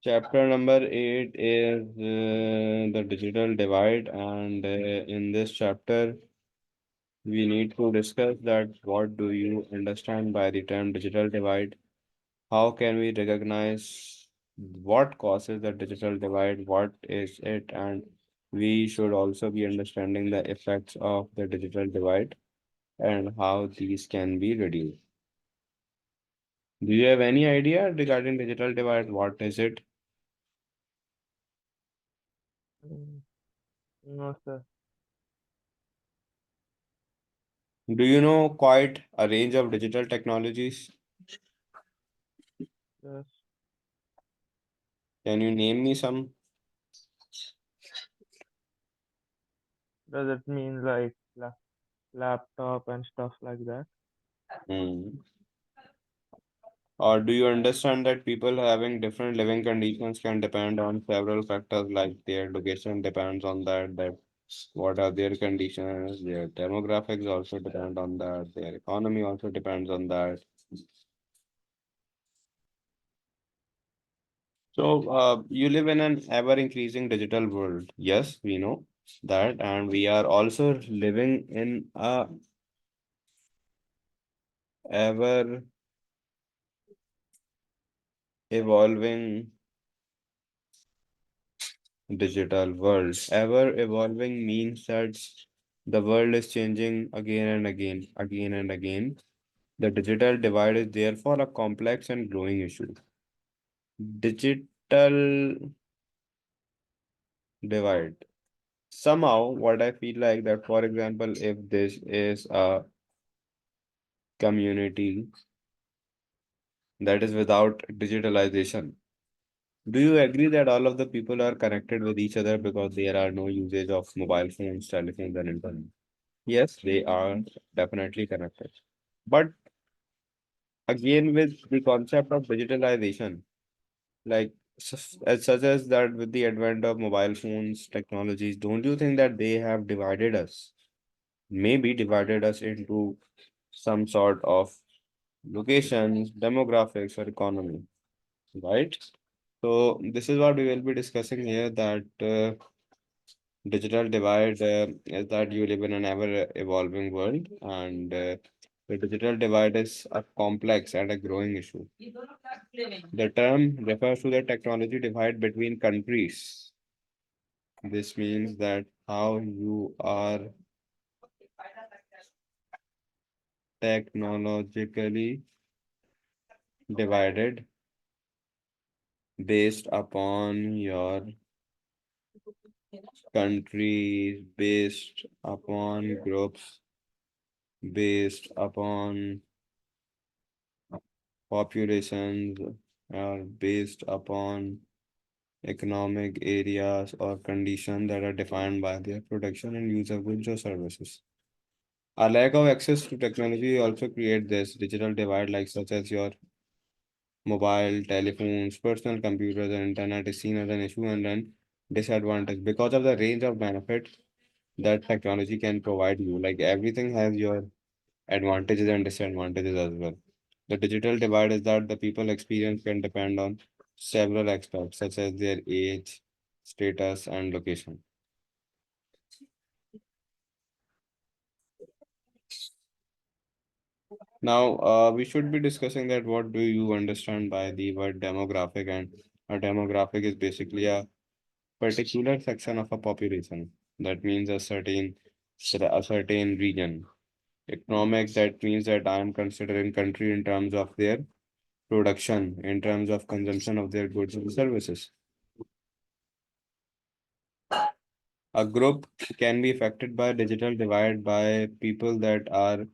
Chapter number 8 is the digital divide, and in this chapter, we need to discuss that what do you understand by the term digital divide? How can we recognize what causes the digital divide? What is it? And we should also be understanding the effects of the digital divide and how these can be reduced. Do you have any idea regarding digital divide? What is it? Mm, No, sir. Do you know quite a range of digital technologies? Yes. Can you name me some? Does it mean like laptop and stuff like that? Hmm. Or do you understand that people having different living conditions can depend on several factors like their location depends on that what are their conditions, their demographics also depend on that, their economy also depends on that. So you live in an ever increasing digital world. Yes, we know that, and we are also living in a ever evolving digital world. Ever evolving means that the world is changing again and again, again and again. The digital divide is therefore a complex and growing issue. Digital divide. Somehow, what I feel like that, for example, if this is a community that is without digitalization, do you agree that all of the people are connected with each other because there are no usage of mobile phones, telephones, and internet? Yes, they are definitely connected. But again, with the concept of digitalization, like as such as that with the advent of mobile phones, technologies, don't you think that they have divided us? Maybe divided us into some sort of locations, demographics, or economy, right? So this is what we will be discussing here that digital divide is that you live in an ever evolving world and the digital divide is a complex and a growing issue. The term refers to the technology divide between countries. This means that how you are technologically divided based upon your countries, based upon groups, based upon populations, or based upon economic areas or conditions that are defined by their production and use of goods or services. A lack of access to technology also create this digital divide, like such as your mobile, telephones, personal computers, and internet is seen as an issue and then disadvantage because of the range of benefits that technology can provide you. Like everything has your advantages and disadvantages as well. The digital divide is that the people experience can depend on several aspects such as their age, status, and location. Now, we should be discussing that what do you understand by the word demographic, and a demographic is basically a particular section of a population. That means a certain region. Economic, that means that I am considering country in terms of their production, in terms of consumption of their goods and services. A group can be affected by digital divide by people that are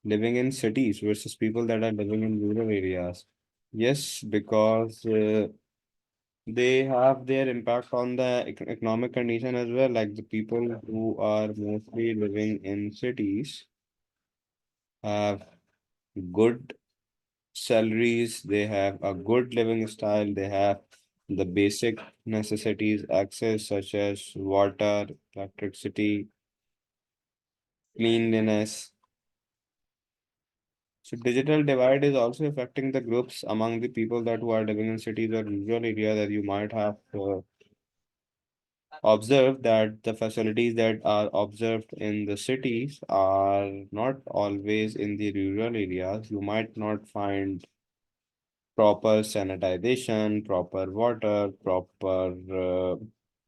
living in cities versus people that are living in rural areas. Yes, because they have their impact on the economic condition as well. Like the people who are mostly living in cities have good salaries, they have a good living style, they have the basic necessities access such as water, electricity, cleanliness. So digital divide is also affecting the groups among the people that who are living in cities or rural areas, that you might have observed that the facilities that are observed in the cities are not always in the rural areas. You might not find proper sanitization, proper water, proper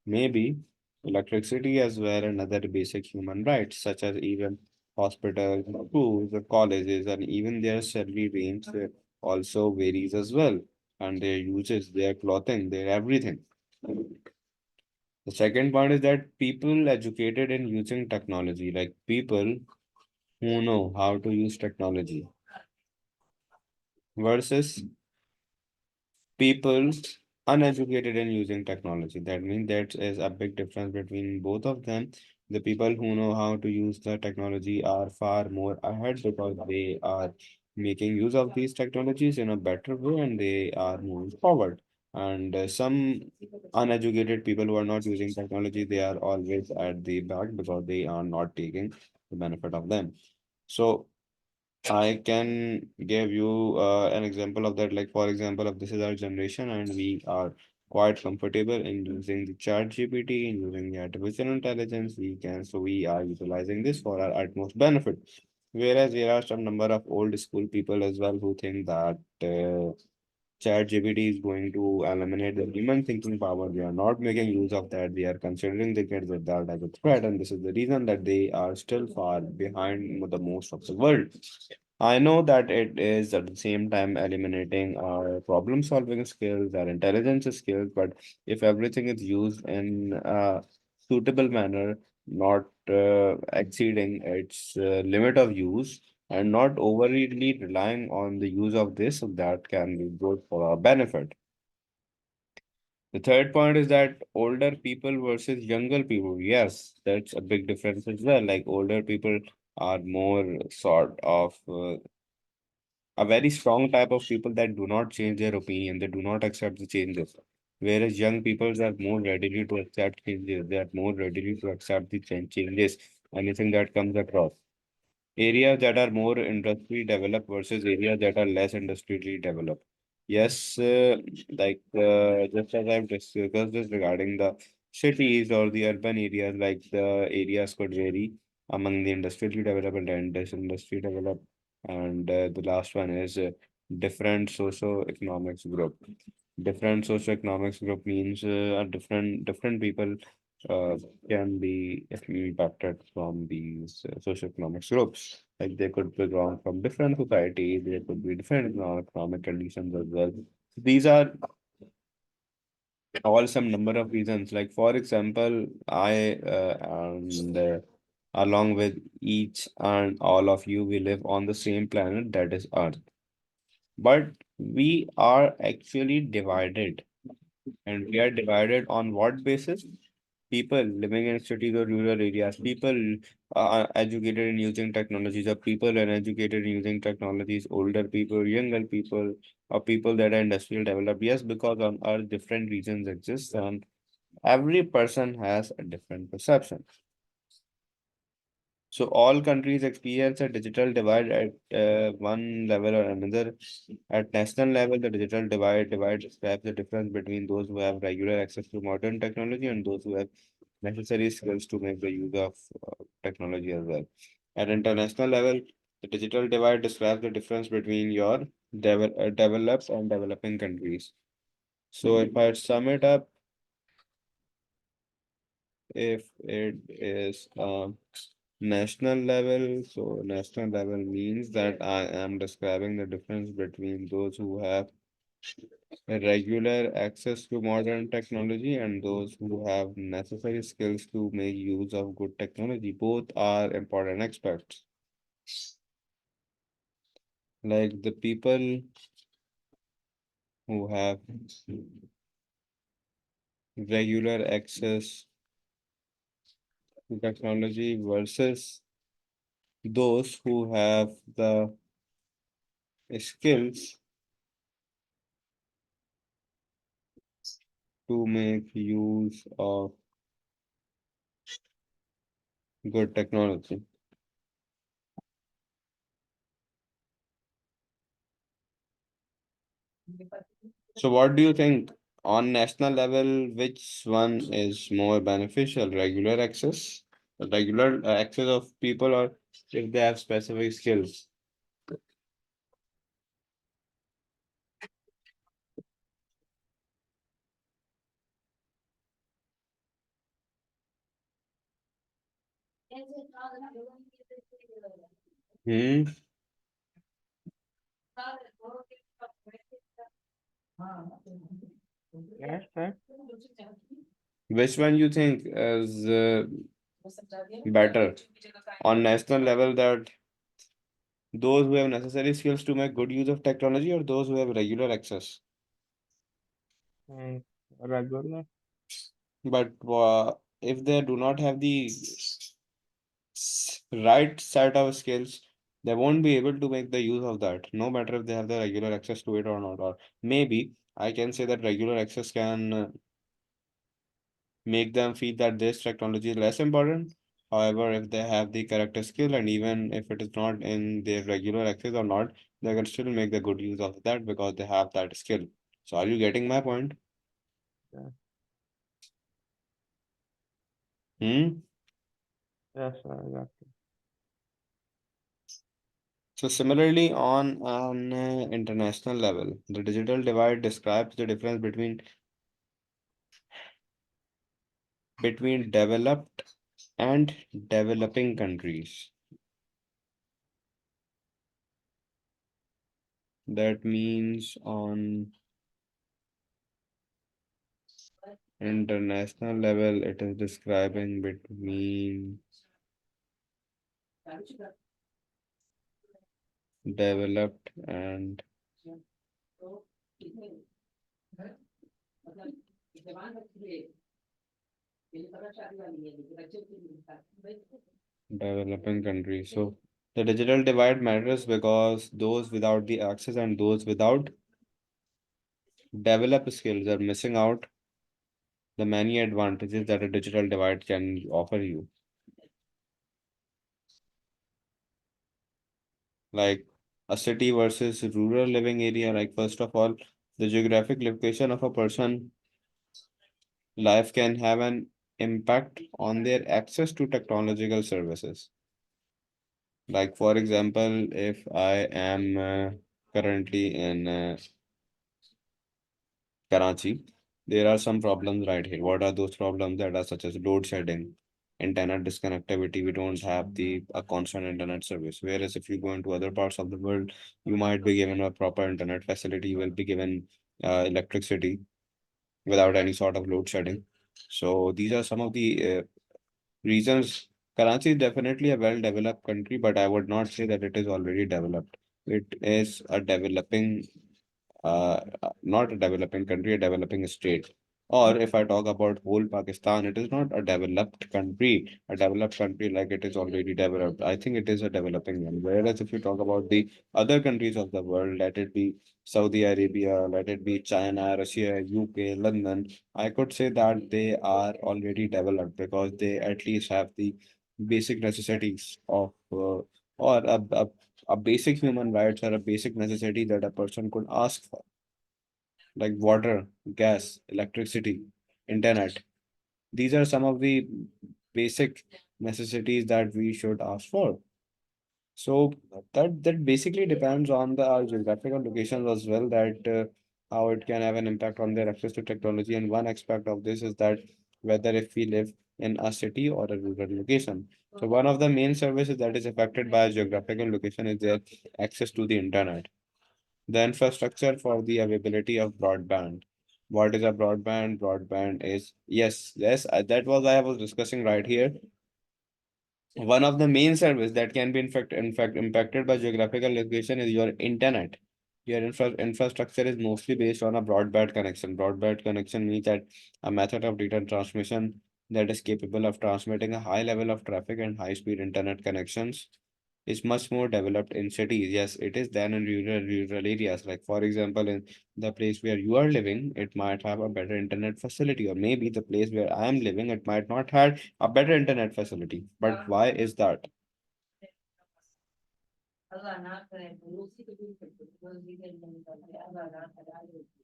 maybe electricity as well, and other basic human rights, such as even hospitals, schools, the colleges, and even their salary range also varies as well, and their uses, their clothing, their everything. The second point is that people educated in using technology, like people who know how to use technology versus people uneducated in using technology. That means that is a big difference between both of them. The people who know how to use the technology are far more ahead because they are making use of these technologies in a better way and they are moving forward. And some uneducated people who are not using technology, they are always at the back because they are not taking the benefit of them. So I can give you an example of that. Like, for example, if this is our generation and we are quite comfortable in using the chat GPT, in using the artificial intelligence, we are utilizing this for our utmost benefit. Whereas there are some number of old school people as well who think that ChatGPT is going to eliminate the human thinking power. They are not making use of that. They are considering the kids with that as a threat, and this is the reason that they are still far behind the most of the world. I know that it is at the same time eliminating our problem solving skills, our intelligence skills, but if everything is used in a suitable manner, not exceeding its limit of use, and not overly relying on the use of this, so that can be good for our benefit. The third point is that older people versus younger people. Yes, that's a big difference as well. Like older people are more sort of a very strong type of people that do not change their opinion, they do not accept the changes. Whereas young people are more ready to accept changes, they are more ready to accept the changes, anything that comes across. Areas that are more industry developed versus areas that are less industrially developed. Yes, just as I've discussed this regarding the cities or the urban areas, like the areas could vary among the industrially developed and industry developed. And the last one is different socio-economics group. Different socio-economics group means a different people uh, can be impacted from these socioeconomic groups. Like they could belong from different societies, there could be different economic conditions as well. These are all some number of reasons. Like for example, I and along with each and all of you, we live on the same planet that is Earth. But we are actually divided, and we are divided on what basis? People living in cities or rural areas, people are educated in using technologies, or people uneducated in using technologies, older people, younger people, or people that are industrial developed. Yes, because on Earth, different regions exist, and every person has a different perception. So all countries experience a digital divide at one level or another. At national level, the digital divide describes the difference between those who have regular access to modern technology and those who have necessary skills to make the use of technology as well. At international level, the digital divide describes the difference between your developed and developing countries. So if I sum it up, if it is national level, so national level means that I am describing the difference between those who have a regular access to modern technology and those who have necessary skills to make use of good technology. Both are important aspects. Like the people who have regular access to technology versus those who have the skills to make use of good technology. So what do you think on national level, which one is more beneficial? Regular access of people, or if they have specific skills? Hmm. Yes, right. Which one you think is better on national level, that those who have necessary skills to make good use of technology, or those who have regular access? And regular. But if they do not have the right set of skills, they won't be able to make the use of that, no matter if they have the regular access to it or not. Or maybe I can say that regular access can make them feel that this technology is less important. However, if they have the correct skill, and even if it is not in their regular access or not, they can still make the good use of that because they have that skill. So are you getting my point? Yeah. Hmm? Yes, I got it. So similarly, on an international level, the digital divide describes the difference between developed and developing countries. That means on international level, it is describing between developed and developing countries. So the digital divide matters because those without the access and those without developed skills are missing out the many advantages that a digital divide can offer you. Like a city versus rural living area. Like first of all, the geographic location of a person life can have an impact on their access to technological services. Like for example, if I am currently in Karachi, there are some problems right here. What are those problems that are such as load shedding, internet disconnectivity? We don't have the a constant internet service. Whereas if you go into other parts of the world, you might be given a proper internet facility. You will be given electricity without any sort of load shedding. So these are some of the reasons. Karachi is definitely a well-developed country, but I would not say that it is already developed. It is a developing not a developing country, a developing state. Or if I talk about whole Pakistan, it is not a developed country, a developed country like it is already developed. I think it is a developing one. Whereas if you talk about the other countries of the world, let it be Saudi Arabia, let it be China, Russia, UK, London, I could say that they are already developed because they at least have the basic necessities of or a basic human rights or a basic necessity that a person could ask for, like water, gas, electricity, internet. These are some of the basic necessities that we should ask for. So that basically depends on the geographical locations as well, that how it can have an impact on their access to technology. And one aspect of this is that whether if we live in a city or a rural location. So one of the main services that is affected by a geographical location is their access to the internet. The infrastructure for the availability of broadband. What is a broadband? Broadband is yes, that was I was discussing right here. One of the main service that can be in fact impacted by geographical location is your internet. Your infrastructure is mostly based on a broadband connection. Broadband connection means that a method of data transmission that is capable of transmitting a high level of traffic, and high speed internet connections is much more developed in cities. Yes, it is than in rural areas. Like for example, in the place where you are living, it might have a better internet facility, or maybe the place where I am living, it might not have a better internet facility. But why is that?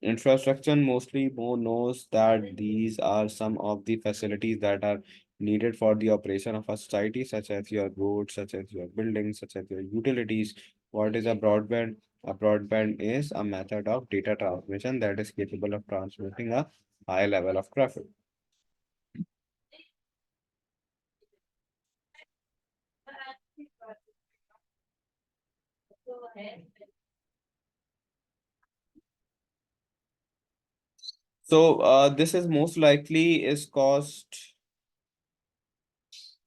Infrastructure mostly more knows that these are some of the facilities that are needed for the operation of a society, such as your roads, such as your buildings, such as your utilities. What is a broadband? A broadband is a method of data transmission that is capable of transmitting a high level of traffic. So this is most likely is caused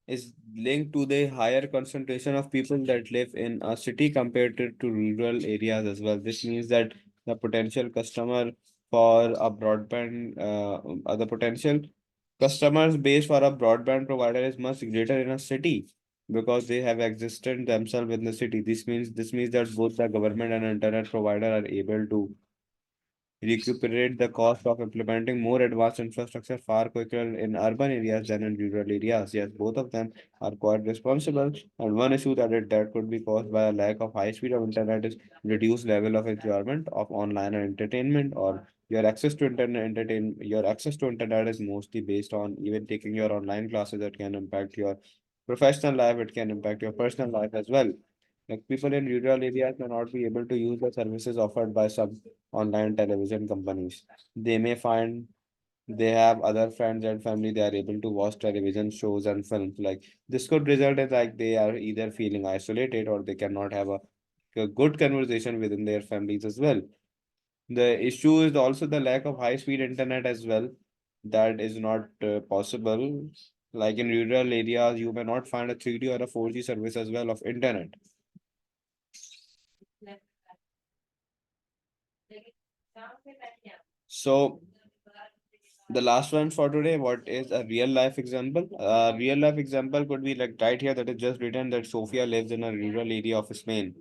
is linked to the higher concentration of people that live in a city compared to rural areas as well. This means that the potential customer for a broadband, the potential customers base for a broadband provider is much greater in a city because they have existed themselves in the city. This means that both the government and internet provider are able to recuperate the cost of implementing more advanced infrastructure far quicker in urban areas than in rural areas. Yes, both of them are quite responsible. And one issue that could be caused by a lack of high speed of internet is reduced level of enjoyment of online entertainment or your access to internet is mostly based on even taking your online classes that can impact your professional life, it can impact your personal life as well. Like people in rural areas may not be able to use the services offered by some online television companies. They may find they have other friends and family they are able to watch television shows and films. Like this could result in like they are either feeling isolated or they cannot have a good conversation within their families as well. The issue is also the lack of high speed internet as well. That is not possible. Like in rural areas, you may not find a 3G or a 4G service as well of internet. So the last one for today, what is a real life example? A real life example could be like right here that is just written that Sophia lives in a rural area of Spain.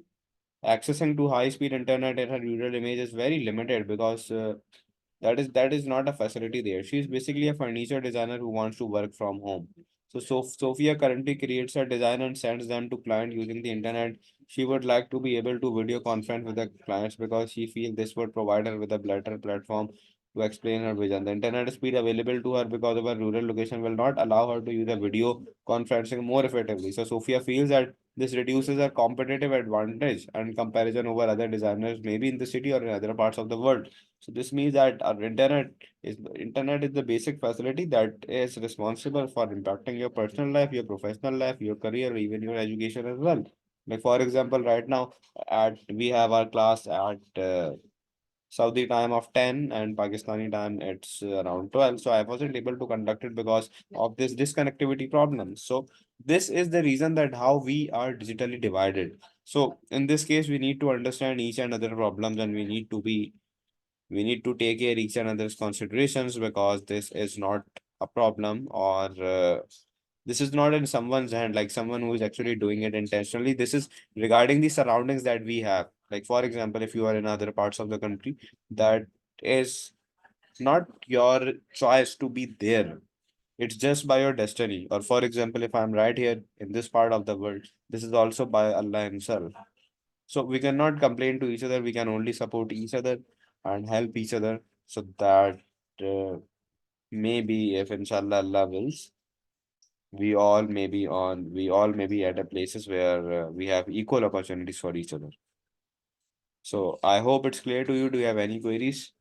Accessing to high speed internet in her rural image is very limited because that is not a facility there. She's basically a furniture designer who wants to work from home. So Sophia currently creates her design and sends them to client using the internet. She would like to be able to video conference with the clients because she feels this would provide her with a better platform to explain her vision. The internet speed available to her because of her rural location will not allow her to use a video conferencing more effectively. So Sophia feels that this reduces her competitive advantage and comparison over other designers, maybe in the city or in other parts of the world. So this means that our internet is the basic facility that is responsible for impacting your personal life, your professional life, your career, even your education as well. Like for example, right now at we have our class at Saudi time of 10 and Pakistani time it's around 12. So I wasn't able to conduct it because of this disconnectivity problem. So this is the reason that how we are digitally divided. So in this case, we need to understand each and other problems and we need to take care each and other's considerations because this is not a problem or this is not in someone's hand like someone who is actually doing it intentionally. This is regarding the surroundings that we have. Like for example, if you are in other parts of the country, that is not your choice to be there, it's just by your destiny. Or for example, if I'm right here in this part of the world, this is also by Allah himself. So we cannot complain to each other. We can only support each other and help each other so that uh, maybe if inshallah Allah wills, we all may be at a places where we have equal opportunities for each other. So I hope it's clear to you. Do you have any queries?